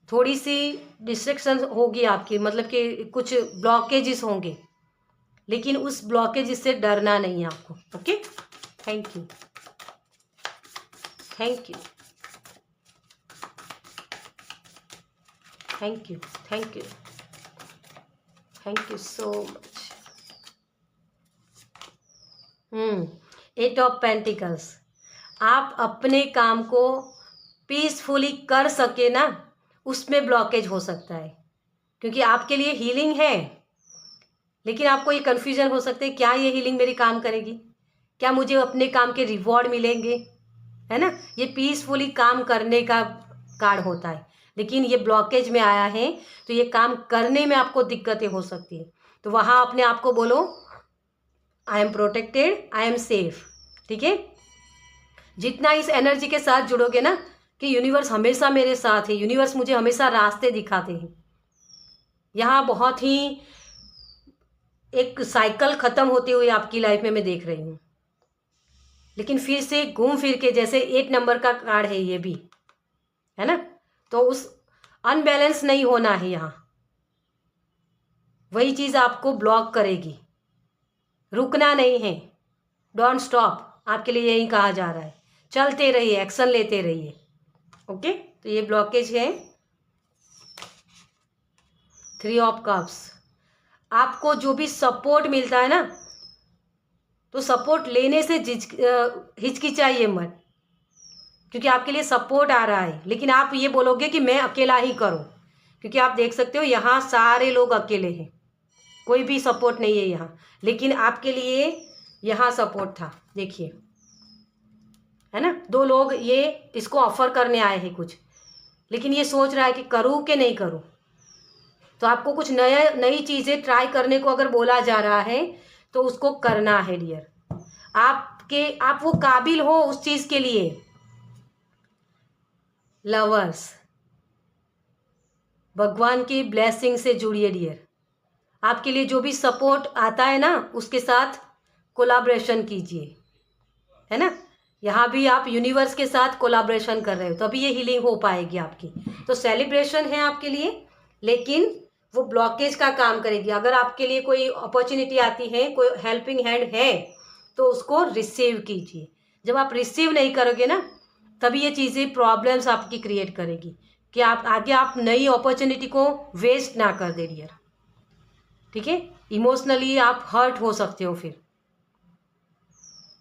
थोड़ी सी डिस्ट्रैक्शन होगी आपकी, मतलब कि कुछ ब्लॉकेजेस होंगे, लेकिन उस ब्लॉकेजेस से डरना नहीं है आपको। Okay, thank you, thank you, thank you, thank you, thank you so much. 8 of pentacles. आप अपने काम को पीसफुली कर सके ना, उसमें ब्लॉकेज हो सकता है, क्योंकि आपके लिए हीलिंग है, लेकिन आपको ये कन्फ्यूजन हो सकता है, क्या ये हीलिंग मेरी काम करेगी, क्या मुझे अपने काम के रिवॉर्ड मिलेंगे, है ना, ये पीसफुली काम करने का कार्ड होता है। लेकिन ये ब्लॉकेज में आया है तो ये काम करने में आपको दिक्कतें हो सकती है। तो वहाँ अपने आप को बोलो I am protected, I am safe. ठीक है, जितना इस एनर्जी के साथ जुड़ोगे ना कि यूनिवर्स हमेशा मेरे साथ है, यूनिवर्स मुझे हमेशा रास्ते दिखाते हैं। यहाँ बहुत ही एक साइकिल खत्म होती हुई आपकी लाइफ में मैं देख रही हूँ, लेकिन फिर से घूम फिर के, जैसे 8 नंबर का कार्ड है ये भी, है ना, तो उस अनबैलेंस नहीं होना है यहाँ। वही चीज़ आपको ब्लॉक करेगी, रुकना नहीं है, डोंट स्टॉप। आपके लिए यही कहा जा रहा है, चलते रहिए, एक्शन लेते रहिए। ओके, तो ये ब्लॉकेज है 3 ऑफ कप्स। आपको जो भी सपोर्ट मिलता है ना, तो सपोर्ट लेने से हिचकिचाइए मत, क्योंकि आपके लिए सपोर्ट आ रहा है, लेकिन आप ये बोलोगे कि मैं अकेला ही करूं, क्योंकि आप देख सकते हो यहाँ सारे लोग अकेले हैं, कोई भी सपोर्ट नहीं है यहाँ। लेकिन आपके लिए यहाँ सपोर्ट था, देखिए, है ना। 2 लोग ये इसको ऑफर करने आए हैं कुछ, लेकिन ये सोच रहा है कि करूँ कि नहीं करूँ। तो आपको कुछ नई चीज़ें ट्राई करने को अगर बोला जा रहा है तो उसको करना है डियर। आप वो काबिल हो उस चीज़ के लिए। लवर्स, भगवान की ब्लेसिंग से जुड़िए डियर। आपके लिए जो भी सपोर्ट आता है ना, उसके साथ कोलाब्रेशन कीजिए, है ना। यहाँ भी आप यूनिवर्स के साथ कोलाब्रेशन कर रहे हो, तभी ये हीलिंग हो पाएगी आपकी। तो सेलिब्रेशन है आपके लिए, लेकिन वो ब्लॉकेज का काम करेगी। अगर आपके लिए कोई अपॉर्चुनिटी आती है, कोई हेल्पिंग हैंड है, तो उसको रिसीव कीजिए। जब आप रिसीव नहीं करोगे ना, तभी ये चीज़ें प्रॉब्लम्स आपकी क्रिएट करेगी कि आप आगे आप नई अपॉर्चुनिटी को वेस्ट ना कर दे डियर। ठीक है, इमोशनली आप हर्ट हो सकते हो फिर।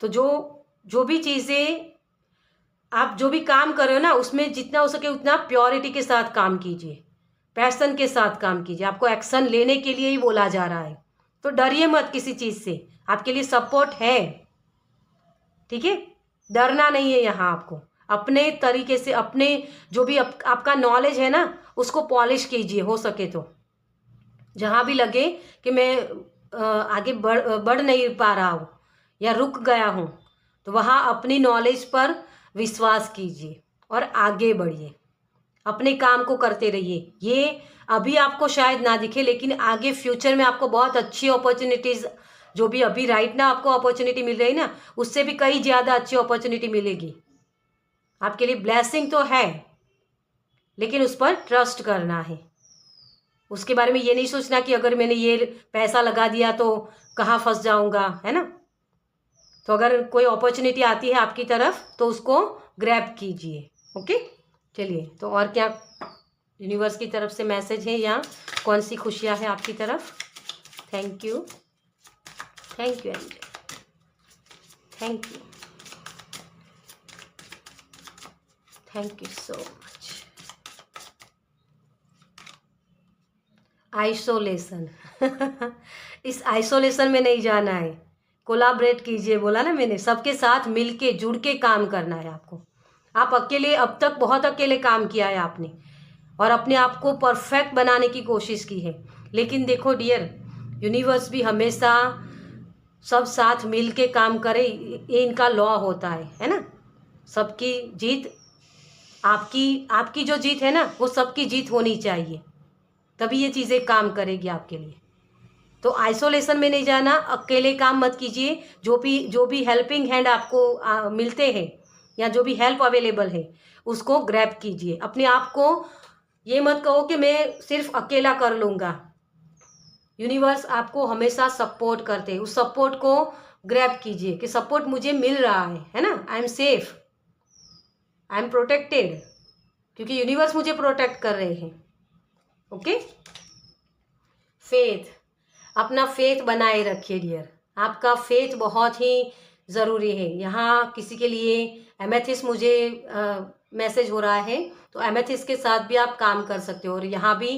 तो जो भी चीज़ें आप जो भी काम कर रहे हो ना, उसमें जितना हो सके उतना प्योरिटी के साथ काम कीजिए, पैशन के साथ काम कीजिए। आपको एक्शन लेने के लिए ही बोला जा रहा है, तो डरिए मत किसी चीज़ से, आपके लिए सपोर्ट है। ठीक है, डरना नहीं है यहाँ आपको। अपने तरीके से, अपने जो भी आपका नॉलेज है ना, उसको पॉलिश कीजिए हो सके तो। जहाँ भी लगे कि मैं आगे बढ़ नहीं पा रहा हूँ या रुक गया हूँ, तो वहाँ अपनी नॉलेज पर विश्वास कीजिए और आगे बढ़िए, अपने काम को करते रहिए। ये अभी आपको शायद ना दिखे, लेकिन आगे फ्यूचर में आपको बहुत अच्छी अपॉर्चुनिटीज़, जो भी अभी राइट ना आपको अपॉर्चुनिटी मिल रही ना, उससे भी कई ज़्यादा अच्छी अपॉर्चुनिटी मिलेगी। आपके लिए ब्लेसिंग तो है, लेकिन उस पर ट्रस्ट करना है। उसके बारे में ये नहीं सोचना कि अगर मैंने ये पैसा लगा दिया तो कहाँ फंस जाऊंगा, है ना। तो अगर कोई अपॉर्चुनिटी आती है आपकी तरफ, तो उसको ग्रैब कीजिए। ओके, चलिए, तो और क्या यूनिवर्स की तरफ से मैसेज है, या कौन सी खुशियाँ हैं आपकी तरफ। Thank you, thank you angel, thank you, thank you so much. Isolation इस आइसोलेशन में नहीं जाना है, कोलाबरेट कीजिए। बोला ना मैंने, सबके साथ मिलके जुड़ के काम करना है आपको। आप अकेले, अब तक बहुत अकेले काम किया है आपने, और अपने आप को परफेक्ट बनाने की कोशिश की है। लेकिन देखो डियर, यूनिवर्स भी हमेशा सब साथ मिल के काम करे, ये इनका लॉ होता है ना। सबकी जीत, आपकी जो जीत है ना, वो सबकी जीत होनी चाहिए, तभी ये चीज़ें काम करेगी आपके लिए। तो आइसोलेशन में नहीं जाना, अकेले काम मत कीजिए। जो भी हेल्पिंग हैंड आपको मिलते हैं, या जो भी हेल्प अवेलेबल है, उसको ग्रैब कीजिए। अपने आप को ये मत कहो कि मैं सिर्फ अकेला कर लूँगा। यूनिवर्स आपको हमेशा सपोर्ट करते हैं, उस सपोर्ट को ग्रैब कीजिए कि सपोर्ट मुझे मिल रहा है ना। I am safe, I am protected, क्योंकि यूनिवर्स मुझे प्रोटेक्ट कर रहे हैं। ओके, फेथ, अपना फेथ बनाए रखिए डियर। आपका फेथ बहुत ही ज़रूरी है। यहाँ किसी के लिए एमेथिस मुझे मैसेज हो रहा है, तो एमेथिस के साथ भी आप काम कर सकते हो। और यहाँ भी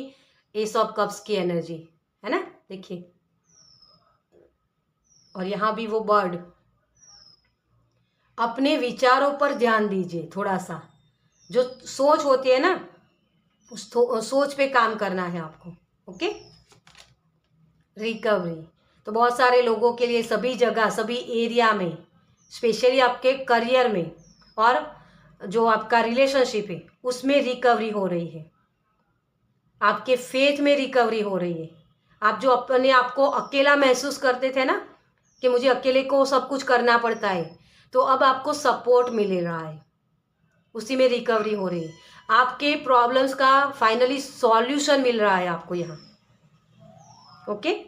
एस ऑफ कप्स की एनर्जी है ना, देखिए, और यहाँ भी वो बर्ड। अपने विचारों पर ध्यान दीजिए थोड़ा सा। जो सोच होती है ना, उस सोच पे काम करना है आपको। ओके। रिकवरी तो बहुत सारे लोगों के लिए सभी जगह, सभी एरिया में, स्पेशली आपके करियर में और जो आपका रिलेशनशिप है उसमें रिकवरी हो रही है। आपके फेथ में रिकवरी हो रही है। आप जो अपने आप को अकेला महसूस करते थे ना, कि मुझे अकेले को सब कुछ करना पड़ता है, तो अब आपको सपोर्ट मिल रहा है, उसी में रिकवरी हो रही है। आपके प्रॉब्लम्स का फाइनली सॉल्यूशन मिल रहा है आपको यहाँ। ओके।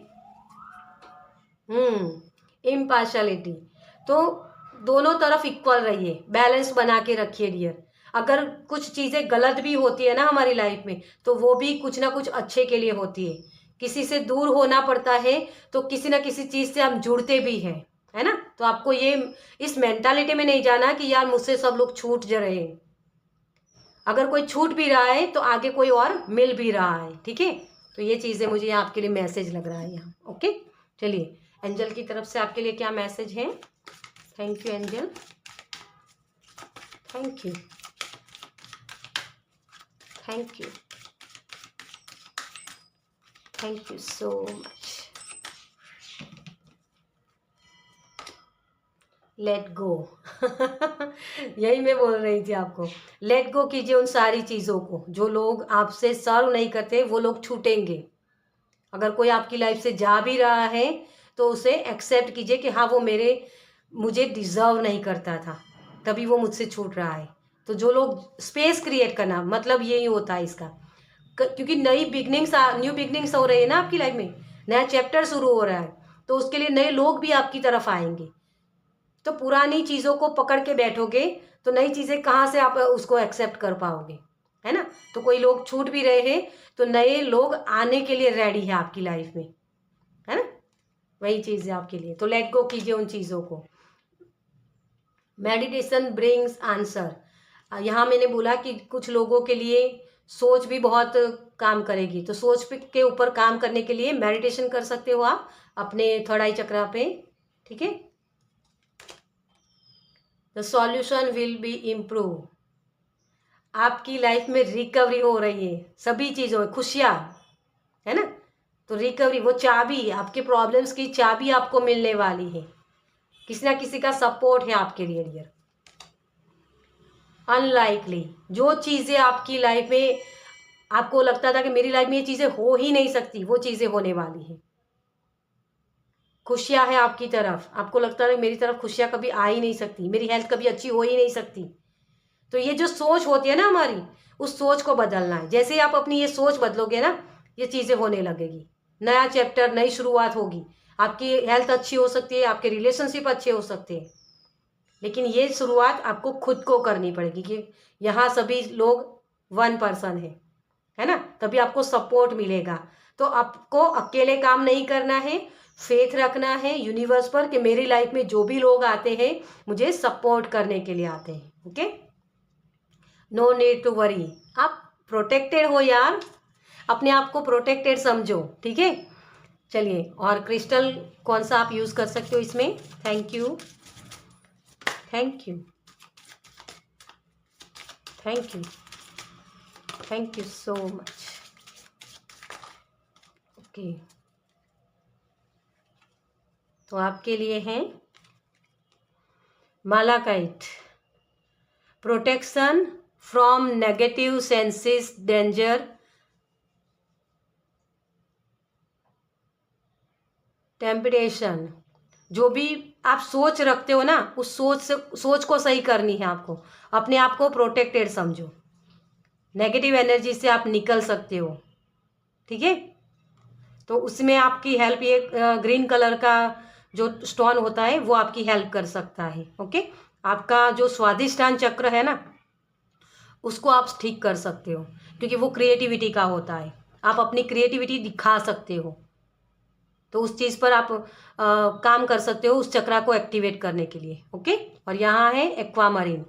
इम्पार्शलिटी तो दोनों तरफ इक्वल रहिए, बैलेंस बना के रखिए डियर। अगर कुछ चीज़ें गलत भी होती है ना हमारी लाइफ में, तो वो भी कुछ ना कुछ अच्छे के लिए होती है। किसी से दूर होना पड़ता है तो किसी ना किसी चीज़ से हम जुड़ते भी हैं, है ना। तो आपको ये इस मेंटालिटी में नहीं जाना कि यार मुझसे सब लोग छूट जा रहे हैं। अगर कोई छूट भी रहा है तो आगे कोई और मिल भी रहा है, ठीक है। तो ये चीज़ें मुझे यहाँ आपके लिए मैसेज लग रहा है यहाँ। ओके, चलिए एंजल की तरफ से आपके लिए क्या मैसेज है। Thank you angel, thank you, thank you, thank you so much. Let go यही मैं बोल रही थी आपको। लेट गो कीजिए उन सारी चीज़ों को। जो लोग आपसे सर्व नहीं करते वो लोग छूटेंगे। अगर कोई आपकी लाइफ से जा भी रहा है तो उसे एक्सेप्ट कीजिए कि हाँ वो मुझे डिज़र्व नहीं करता था, तभी वो मुझसे छूट रहा है। तो जो लोग स्पेस क्रिएट करना, मतलब यही होता है इसका, क्योंकि न्यू बिगनिंग्स हो रही है ना आपकी लाइफ में, नया चैप्टर शुरू हो रहा है, तो उसके लिए नए लोग भी आपकी तरफ आएंगे। तो पुरानी चीज़ों को पकड़ के बैठोगे तो नई चीज़ें कहाँ से आप उसको एक्सेप्ट कर पाओगे, है ना। तो कोई लोग छूट भी रहे हैं तो नए लोग आने के लिए रेडी है आपकी लाइफ में, है ना। वही चीज़ है आपके लिए। तो लेट गो कीजिए उन चीज़ों को। Meditation brings answer. यहाँ मैंने बोला कि कुछ लोगों के लिए सोच भी बहुत काम करेगी, तो सोच के ऊपर काम करने के लिए मेडिटेशन कर सकते हो आप अपने थर्ड आई चक्रा पे, ठीक है। The solution will be improve. आपकी लाइफ में रिकवरी हो रही है, सभी चीज़ों में खुशियाँ, है ना। तो रिकवरी, वो चाबी, आपके प्रॉब्लम्स की चाबी आपको मिलने वाली है। किसी ना किसी का सपोर्ट है आपके लिए डियर। अनलाइकली, जो चीज़ें आपकी लाइफ में आपको लगता था कि मेरी लाइफ में ये चीज़ें हो ही नहीं सकती, वो चीज़ें होने वाली हैं। खुशियाँ है आपकी तरफ, आपको लगता है मेरी तरफ खुशियाँ कभी आ ही नहीं सकती, मेरी हेल्थ कभी अच्छी हो ही नहीं सकती। तो ये जो सोच होती है ना हमारी, उस सोच को बदलना है। जैसे ही आप अपनी ये सोच बदलोगे ना, ये चीज़ें होने लगेगी। नया चैप्टर, नई शुरुआत होगी। आपकी हेल्थ अच्छी हो सकती है, आपके रिलेशनशिप अच्छे हो सकते हैं, लेकिन ये शुरुआत आपको खुद को करनी पड़ेगी कि यहाँ सभी लोग वन पर्सन है ना। तभी आपको सपोर्ट मिलेगा। तो आपको अकेले काम नहीं करना है, फेथ रखना है यूनिवर्स पर कि मेरी लाइफ में जो भी लोग आते हैं मुझे सपोर्ट करने के लिए आते हैं। Okay, no need to worry. आप प्रोटेक्टेड हो यार, अपने आप को प्रोटेक्टेड समझो, ठीक है। चलिए, और क्रिस्टल कौन सा आप यूज़ कर सकते हो इसमें। Thank you, thank you, thank you, thank you so much. Okay, तो आपके लिए हैं malachite, protection from negative senses danger, temptation. जो भी आप सोच रखते हो ना, उस सोच को सही करनी है आपको। अपने आप को प्रोटेक्टेड समझो, नेगेटिव एनर्जी से आप निकल सकते हो, ठीक है। तो उसमें आपकी हेल्प ये ग्रीन कलर का जो स्टोन होता है वो आपकी हेल्प कर सकता है। ओके, आपका जो स्वादिष्टान चक्र है ना, उसको आप ठीक कर सकते हो, क्योंकि वो क्रिएटिविटी का होता है। आप अपनी क्रिएटिविटी दिखा सकते हो, तो उस चीज़ पर आप काम कर सकते हो, उस चक्रा को एक्टिवेट करने के लिए। ओके, और यहाँ है एक्वामरीन,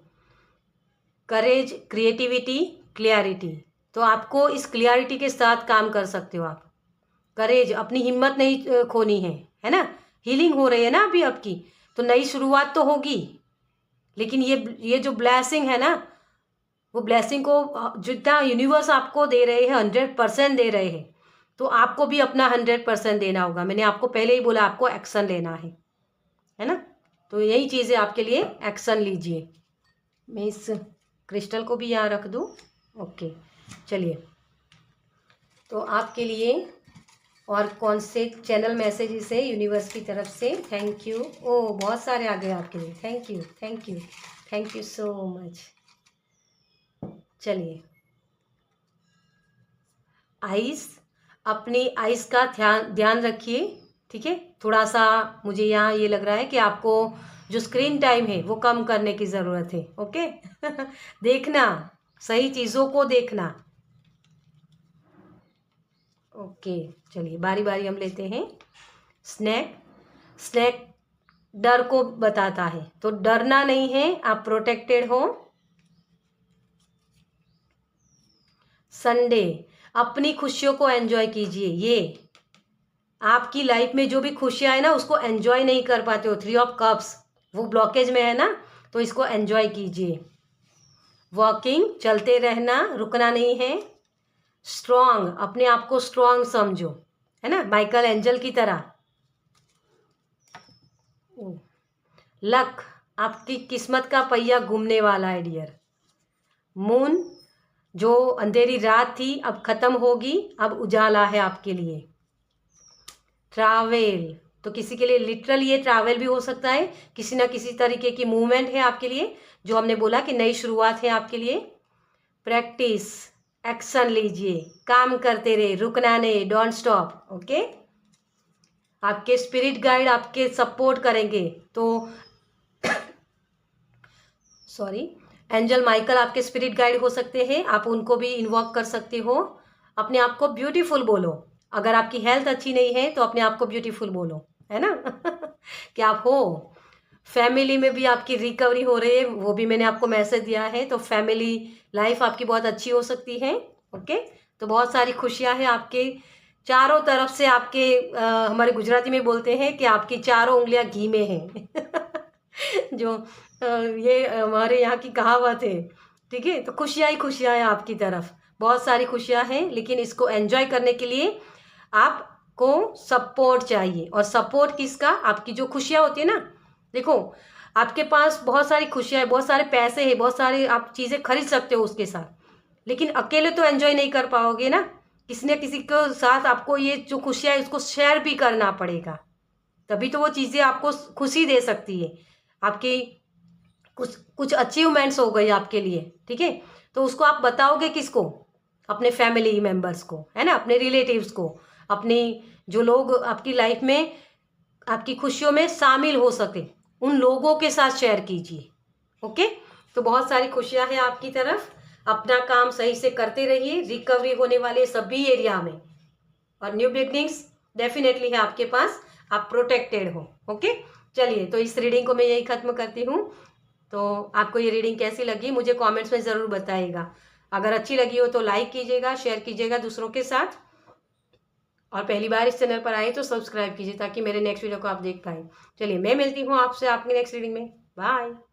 करेज, क्रिएटिविटी, क्लियरिटी। तो आपको इस क्लियरिटी के साथ काम कर सकते हो आप। करेज, अपनी हिम्मत नहीं खोनी है ना। हीलिंग हो रही है ना अभी आपकी, तो नई शुरुआत तो होगी, लेकिन ये जो ब्लेसिंग है ना, वो ब्लेसिंग को जितना यूनिवर्स आपको दे रहे हैं 100% दे रहे हैं, तो आपको भी अपना 100% देना होगा। मैंने आपको पहले ही बोला आपको एक्शन लेना है ना। तो यही चीज़ें आपके लिए, एक्शन लीजिए। मैं इस क्रिस्टल को भी यहाँ रख दूँ। ओके, चलिए। तो आपके लिए और कौन से चैनल मैसेजेस है यूनिवर्स की तरफ से? Thank you. ओ, बहुत सारे आ गए आपके लिए। Thank you, thank you, thank you so much. चलिए, आइस, अपनी आइस का ध्यान रखिए, ठीक है। थोड़ा सा मुझे यहाँ ये लग रहा है कि आपको जो स्क्रीन टाइम है वो कम करने की ज़रूरत है। ओके देखना, सही चीज़ों को देखना। ओके, चलिए बारी बारी हम लेते हैं। स्नैक, स्नैक डर को बताता है, तो डरना नहीं है, आप प्रोटेक्टेड हो। संडे, अपनी खुशियों को एंजॉय कीजिए। ये आपकी लाइफ में जो भी खुशियां है ना, उसको एंजॉय नहीं कर पाते हो। 3 ऑफ कप्स, वो ब्लॉकेज में है ना, तो इसको एंजॉय कीजिए। वॉकिंग, चलते रहना, रुकना नहीं है। स्ट्रॉन्ग, अपने आप को स्ट्रॉन्ग समझो, है ना, माइकल एंजल की तरह। लक, आपकी किस्मत का पहिया घूमने वाला है डियर। मून, जो अंधेरी रात थी अब खत्म होगी, अब उजाला है आपके लिए। ट्रैवल, तो किसी के लिए लिटरल ये ट्रैवल भी हो सकता है, किसी ना किसी तरीके की मूवमेंट है आपके लिए, जो हमने बोला कि नई शुरुआत है आपके लिए। प्रैक्टिस, एक्शन लीजिए, काम करते रहे, रुकना नहीं, डोंट स्टॉप। ओके, आपके स्पिरिट गाइड आपके सपोर्ट करेंगे, तो सॉरी, एंजल माइकल आपके स्पिरिट गाइड हो सकते हैं, आप उनको भी इन्वॉक कर सकते हो। अपने आप को ब्यूटीफुल बोलो। अगर आपकी हेल्थ अच्छी नहीं है तो अपने आप को ब्यूटीफुल बोलो, है ना कि आप हो। फैमिली में भी आपकी रिकवरी हो रही है, वो भी मैंने आपको मैसेज दिया है, तो फैमिली लाइफ आपकी बहुत अच्छी हो सकती है। ओके, तो बहुत सारी खुशियां हैं आपके चारों तरफ से। आपके हमारे गुजराती में बोलते हैं कि आपकी चारों उंगलियां घी में हैं जो ये हमारे यहाँ की कहावत है, ठीक है। तो खुशियाँ ही खुशियाँ हैं आपकी तरफ, बहुत सारी खुशियाँ हैं, लेकिन इसको एंजॉय करने के लिए आपको सपोर्ट चाहिए। और सपोर्ट किसका? आपकी जो खुशियाँ होती है ना, देखो आपके पास बहुत सारी खुशियाँ है, बहुत सारे पैसे हैं, बहुत सारी आप चीज़ें खरीद सकते हो उसके साथ, लेकिन अकेले तो एंजॉय नहीं कर पाओगे ना, किसी न किसी के साथ आपको ये जो खुशियाँ है उसको शेयर भी करना पड़ेगा, तभी तो वो चीज़ें आपको खुशी दे सकती है। आपकी कुछ कुछ अचीवमेंट्स हो गई आपके लिए, ठीक है, तो उसको आप बताओगे किसको? अपने फैमिली मेंबर्स को, है ना, अपने रिलेटिव्स को, अपनी जो लोग आपकी लाइफ में आपकी खुशियों में शामिल हो सके, उन लोगों के साथ शेयर कीजिए। ओके, तो बहुत सारी खुशियां हैं आपकी तरफ, अपना काम सही से करते रहिए, रिकवरी होने वाले सभी एरिया में, और न्यू बिगनिंग्स डेफिनेटली है आपके पास, आप प्रोटेक्टेड हो। ओके, चलिए, तो इस रीडिंग को मैं यही खत्म करती हूँ। तो आपको ये रीडिंग कैसी लगी मुझे कमेंट्स में ज़रूर बताइएगा। अगर अच्छी लगी हो तो लाइक कीजिएगा, शेयर कीजिएगा दूसरों के साथ, और पहली बार इस चैनल पर आए तो सब्सक्राइब कीजिए ताकि मेरे नेक्स्ट वीडियो को आप देख पाए। चलिए, मैं मिलती हूँ आपसे आपकी नेक्स्ट रीडिंग में। बाय।